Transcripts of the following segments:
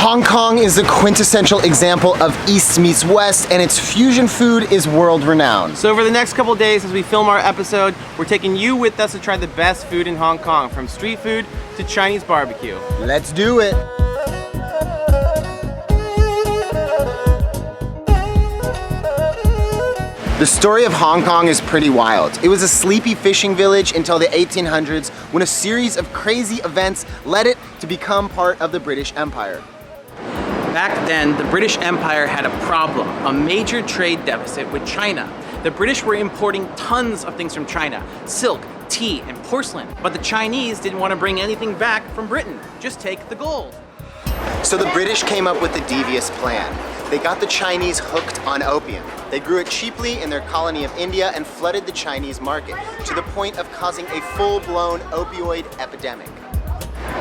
Hong Kong is a quintessential example of East meets West, and its fusion food is world renowned. So over the next couple days as we film our episode, we're taking you with us to try the best food in Hong Kong, from street food to Chinese barbecue. Let's do it. The story of Hong Kong is pretty wild. It was a sleepy fishing village until the 1800s, when a series of crazy events led it to become part of the British Empire. Back then, the British Empire had a problem, a major trade deficit with China. The British were importing tons of things from China, silk, tea, and porcelain. But the Chinese didn't want to bring anything back from Britain, just take the gold. So the British came up with a devious plan. They got the Chinese hooked on opium. They grew it cheaply in their colony of India and flooded the Chinese market, to the point of causing a full-blown opioid epidemic.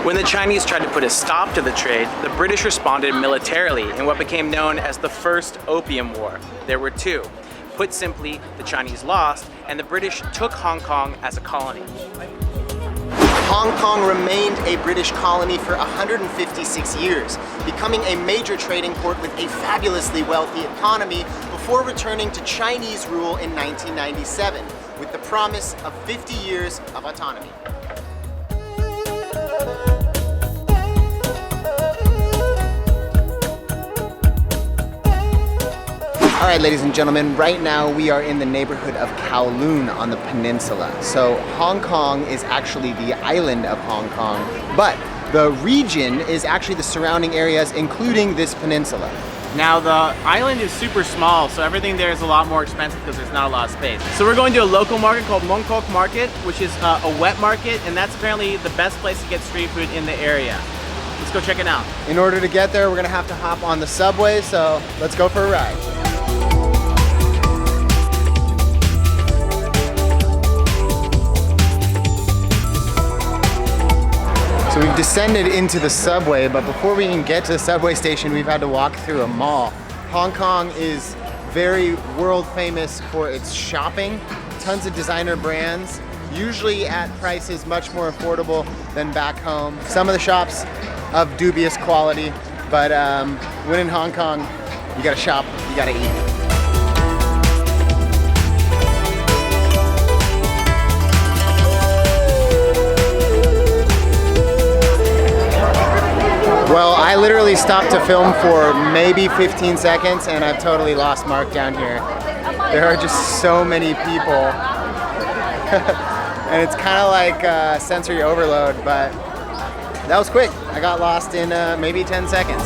When the Chinese tried to put a stop to the trade, the British responded militarily in what became known as the First Opium War. There were two. Put simply, the Chinese lost, and the British took Hong Kong as a colony. Hong Kong remained a British colony for 156 years, becoming a major trading port with a fabulously wealthy economy before returning to Chinese rule in 1997, with the promise of 50 years of autonomy. All right, ladies and gentlemen, right now we are in the neighborhood of Kowloon on the peninsula. So Hong Kong is actually the island of Hong Kong, but the region is actually the surrounding areas, including this peninsula. Now the island is super small, so everything there is a lot more expensive because there's not a lot of space. So we're going to a local market called Mong Kok Market, which is a wet market, and that's apparently the best place to get street food in the area. Let's go check it out. In order to get there, we're gonna have to hop on the subway, so let's go for a ride. So we've descended into the subway, but before we can get to the subway station, we've had to walk through a mall. Hong Kong is very world famous for its shopping, tons of designer brands, usually at prices much more affordable than back home. Some of the shops of dubious quality, but when in Hong Kong, you gotta shop, you gotta eat. Well, I literally stopped to film for maybe 15 seconds and I've totally lost Mark down here. There are just so many people. And it's kind of like sensory overload, but that was quick. I got lost in maybe 10 seconds.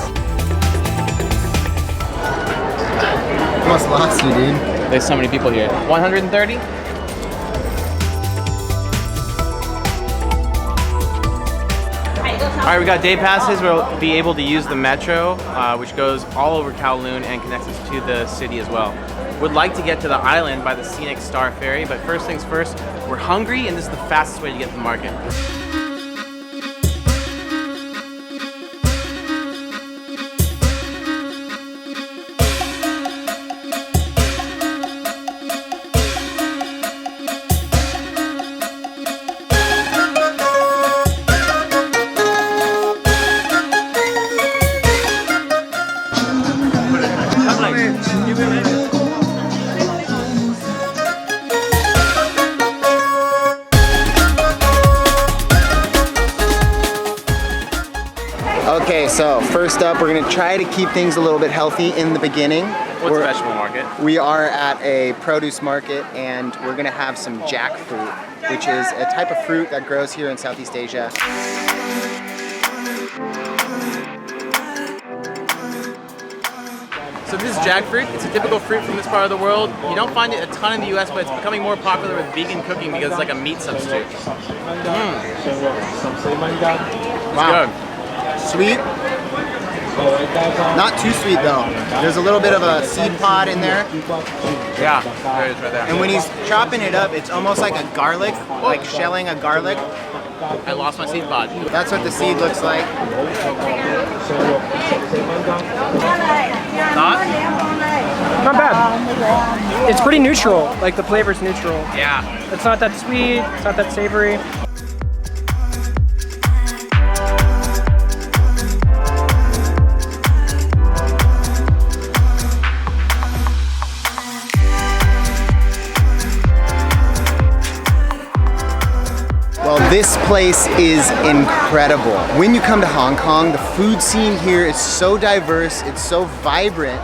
Almost lost you, dude. There's so many people here. 130? All right, we got day passes. We'll be able to use the metro, which goes all over Kowloon and connects us to the city as well. Would like to get to the island by the scenic Star Ferry, but first things first, we're hungry and this is the fastest way to get to the market. Okay, so first up, we're gonna try to keep things a little bit healthy in the beginning. What's a vegetable market? We are at a produce market and we're gonna have some jackfruit, which is a type of fruit that grows here in Southeast Asia. So this is jackfruit. It's a typical fruit from this part of the world. You don't find it a ton in the US, but it's becoming more popular with vegan cooking because it's like a meat substitute. Wow. Good. Sweet. Not too sweet though. There's a little bit of a seed pod in there. Yeah, there it is right there. And when he's chopping it up, it's almost like a garlic, like shelling a garlic. I lost my seed pod. That's what the seed looks like. Not bad. It's pretty neutral, like the flavor's neutral. Yeah. It's not that sweet, it's not that savory. This place is incredible. When you come to Hong Kong, the food scene here is so diverse, it's so vibrant,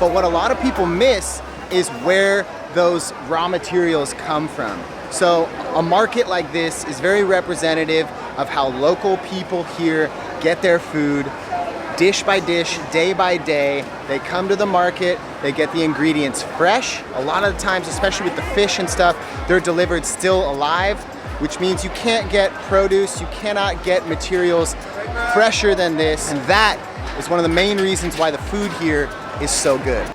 but what a lot of people miss is where those raw materials come from. So a market like this is very representative of how local people here get their food, dish by dish, day by day. They come to the market, they get the ingredients fresh. A lot of the times, especially with the fish and stuff, they're delivered still alive, which means you can't get produce, you cannot get materials fresher than this. And that is one of the main reasons why the food here is so good.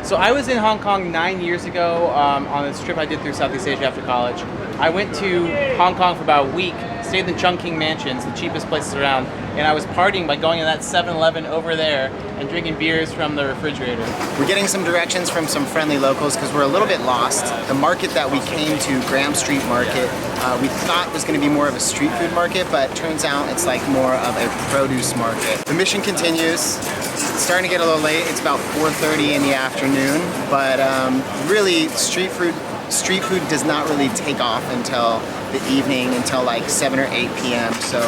So I was in Hong Kong 9 years ago on this trip I did through Southeast Asia after college. I went to Hong Kong for about a week, stayed in the Chungking Mansions, the cheapest places around, and I was partying by going to that 7-Eleven over there and drinking beers from the refrigerator. We're getting some directions from some friendly locals because we're a little bit lost. The market that we came to, Graham Street Market, we thought was going to be more of a street food market, but turns out it's like more of a produce market. The mission continues. It's starting to get a little late. It's about 4:30 in the afternoon, but really street food does not really take off until the evening, until like 7 or 8 p.m. So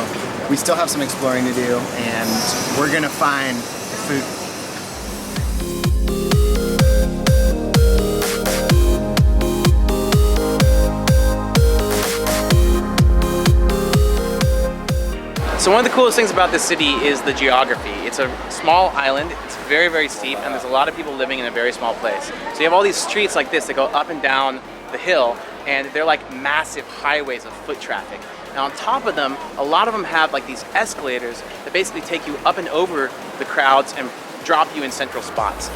we still have some exploring to do, and we're gonna find food. So one of the coolest things about this city is the geography. It's a small island, it's very, very steep, and there's a lot of people living in a very small place. So you have all these streets like this that go up and down the hill, and they're like massive highways of foot traffic. And on top of them, a lot of them have like these escalators that basically take you up and over the crowds and drop you in central spots.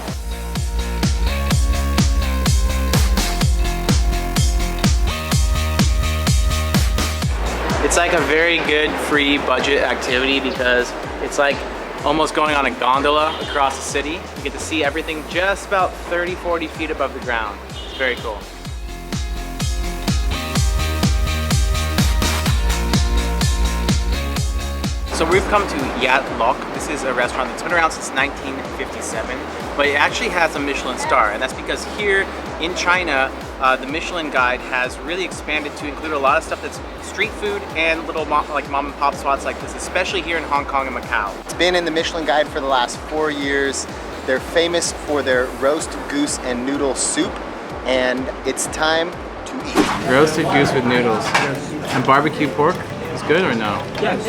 It's like a very good free budget activity because it's like almost going on a gondola across the city. You get to see everything just about 30-40 feet above the ground. It's very cool. So we've come to Yat Lok. This is a restaurant that's been around since 1957, but it actually has a Michelin star, and that's because here in China, the Michelin Guide has really expanded to include a lot of stuff that's street food and little like mom and pop spots like this, especially here in Hong Kong and Macau. It's been in the Michelin Guide for the last 4 years. They're famous for their roast goose and noodle soup, and it's time to eat. Roasted goose with noodles. And barbecue pork is good or no? Yes.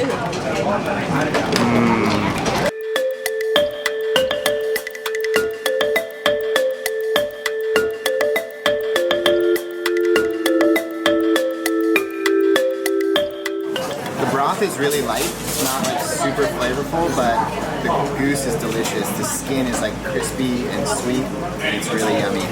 The broth is really light. It's not like super flavorful, but the goose is delicious. The skin is like crispy and sweet. It's really yummy.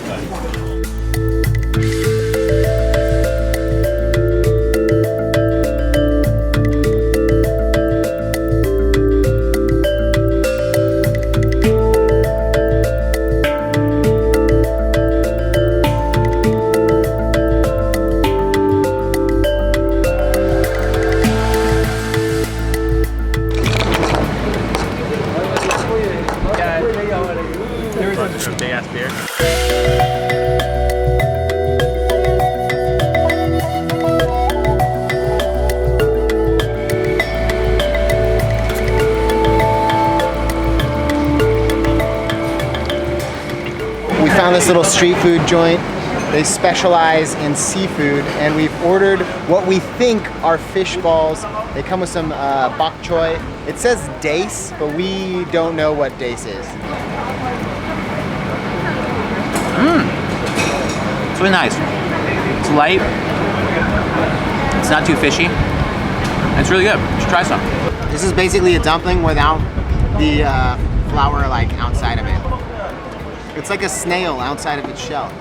Big ass beer. We found this little street food joint. They specialize in seafood, and we've ordered what we think are fish balls. They come with some bok choy. It says dace, but we don't know what dace is. It's really nice. It's light. It's not too fishy. And it's really good. You should try some. This is basically a dumpling without the flour like outside of it. It's like a snail outside of its shell.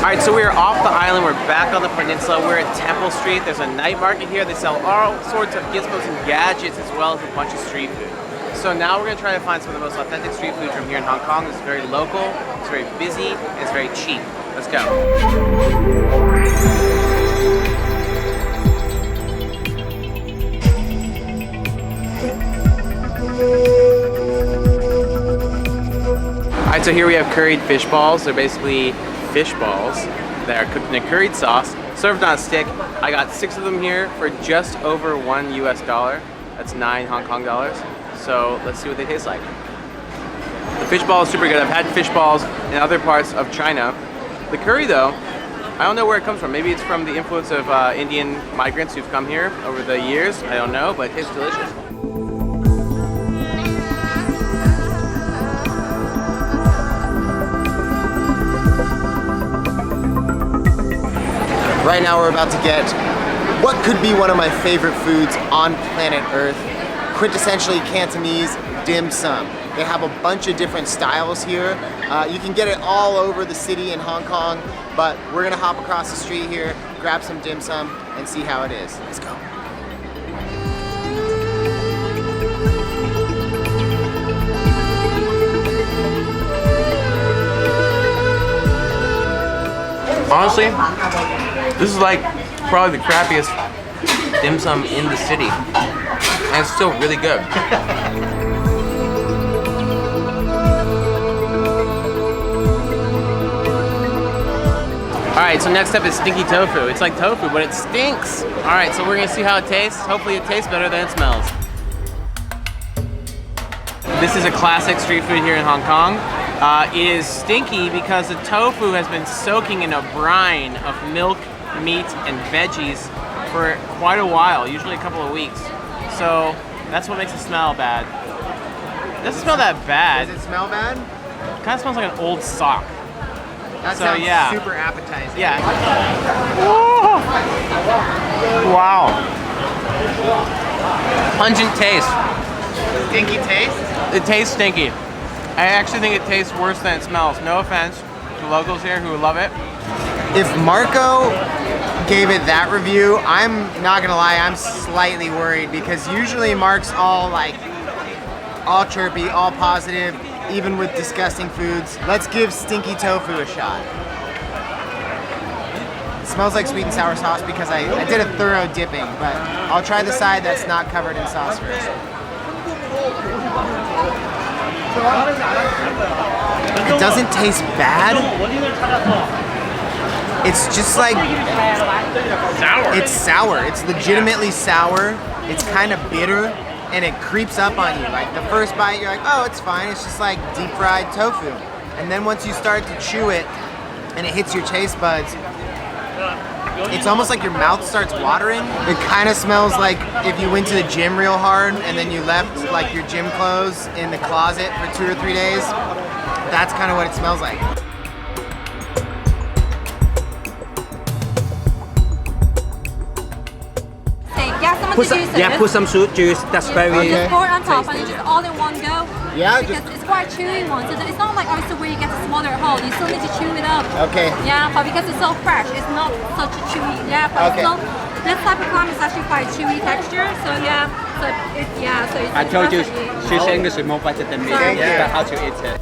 All right, so we are off the island. We're back on the peninsula. We're at Temple Street. There's a night market here. They sell all sorts of gizmos and gadgets as well as a bunch of street food. So now we're gonna try to find some of the most authentic street food from here in Hong Kong. It's very local, it's very busy, and it's very cheap. Let's go. All right, so here we have curried fish balls. They're basically fish balls that are cooked in a curried sauce, served on a stick. I got 6 of them here for just over $1 US. That's 9 Hong Kong dollars. So let's see what they taste like. The fish ball is super good. I've had fish balls in other parts of China. The curry though, I don't know where it comes from. Maybe it's from the influence of Indian migrants who've come here over the years. I don't know, but it tastes delicious. Right now we're about to get what could be one of my favorite foods on planet Earth, quintessentially Cantonese dim sum. They have a bunch of different styles here. You can get it all over the city in Hong Kong, but we're gonna hop across the street here, grab some dim sum, and see how it is. Let's go. Honestly, this is like probably the crappiest dim sum in the city, and it's still really good. All right, so next up is stinky tofu. It's like tofu, but it stinks. All right, so we're gonna see how it tastes. Hopefully it tastes better than it smells. This is a classic street food here in Hong Kong. It is stinky because the tofu has been soaking in a brine of milk, meat, and veggies for quite a while, usually a couple of weeks. So that's what makes it smell bad. It doesn't smell that bad. Does it smell bad? It kind of smells like an old sock. That So, sounds yeah. super appetizing. Yeah. Whoa. Wow. Pungent taste. Stinky taste? It tastes stinky. I actually think it tastes worse than it smells. No offense to locals here who love it. If Marko gave it that review, I'm not gonna lie, I'm slightly worried because usually Mark's all chirpy, all positive, even with disgusting foods. Let's give stinky tofu a shot. It smells like sweet and sour sauce because I did a thorough dipping, but I'll try the side that's not covered in sauce first. It doesn't taste bad. It's just like Sour. It's sour. It's legitimately sour. It's kind of bitter, and it creeps up on you. Like the first bite, you're like, oh, it's fine. It's just like deep fried tofu. And then once you start to chew it, and it hits your taste buds, it's almost like your mouth starts watering. It kind of smells like if you went to the gym real hard and then you left like your gym clothes in the closet for 2 or 3 days. That's kind of what it smells like. Put some fruit juice. That's very. Okay. Just pour it on top and it's just all in one go. Yeah, Because it's quite a chewy one, so it's not like oyster where you get to swallow it whole. You still need to chew it up. Okay. Yeah, but because it's so fresh, it's not such a chewy. Yeah, but Okay. it's not. This type of clam is actually quite a chewy texture. So yeah, so So it's I told you perfect. she's English is more better than me. Thank you. But how to eat it?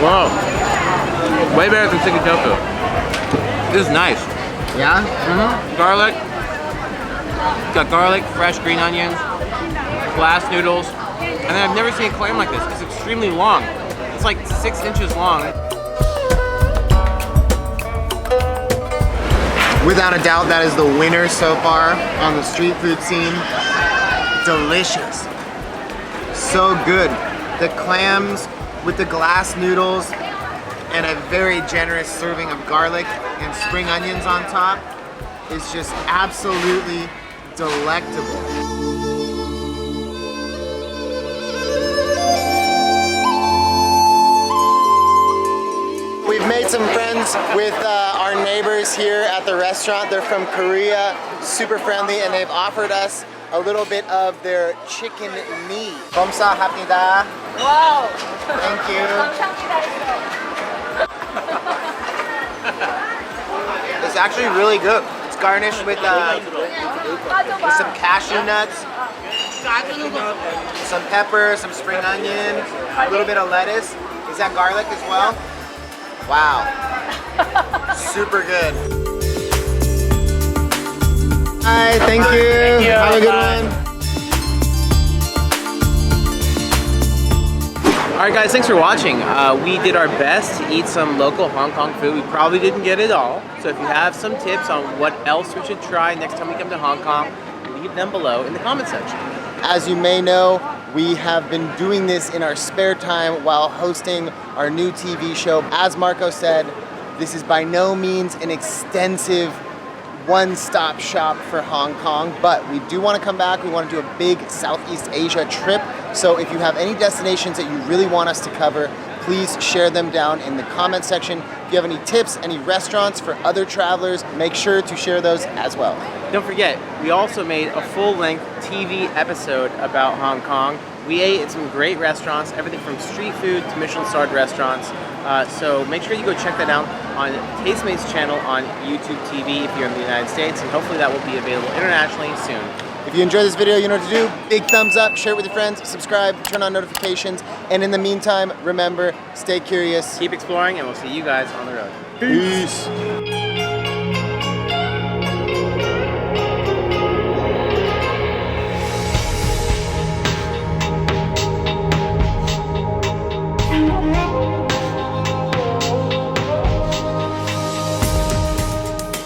Wow. Way better than stinky tofu. This is nice. Yeah? Garlic. It's got garlic, fresh green onions, glass noodles, and then I've never seen a clam like this. It's extremely long. It's like 6 inches long. Without a doubt, that is the winner so far on the street food scene. Delicious. So good. The clams with the glass noodles and a very generous serving of garlic and spring onions on top is just absolutely delectable. We've We've made some friends with our neighbors here at the restaurant. They're from Korea, super friendly, and they've offered us a little bit of their chicken knee. 감사합니다. Wow. Thank you. It's actually really good. It's garnished with some cashew nuts, some pepper, some spring onion, a little bit of lettuce. Is that garlic as well? Wow. Super good. Hi, thank you. Have a good one. All right, guys, thanks for watching. We did our best to eat some local Hong Kong food. We probably didn't get it all. So if you have some tips on what else we should try next time we come to Hong Kong, leave them below in the comment section. As you may know, we have been doing this in our spare time while hosting our new TV show. As Marko said, this is by no means an extensive one-stop shop for Hong Kong, but we do want to come back. We want to do a big Southeast Asia trip. So if you have any destinations that you really want us to cover, please share them down in the comment section. If you have any tips, any restaurants for other travelers, make sure to share those as well. Don't forget, we also made a full-length TV episode about Hong Kong. We ate at some great restaurants, everything from street food to Michelin-starred restaurants. So make sure you go check that out on Tastemade's channel on YouTube TV if you're in the United States, and hopefully that will be available internationally soon. If you enjoyed this video, you know what to do. Big thumbs up, share it with your friends, subscribe, turn on notifications, and in the meantime, remember, stay curious. Keep exploring, and we'll see you guys on the road. Peace.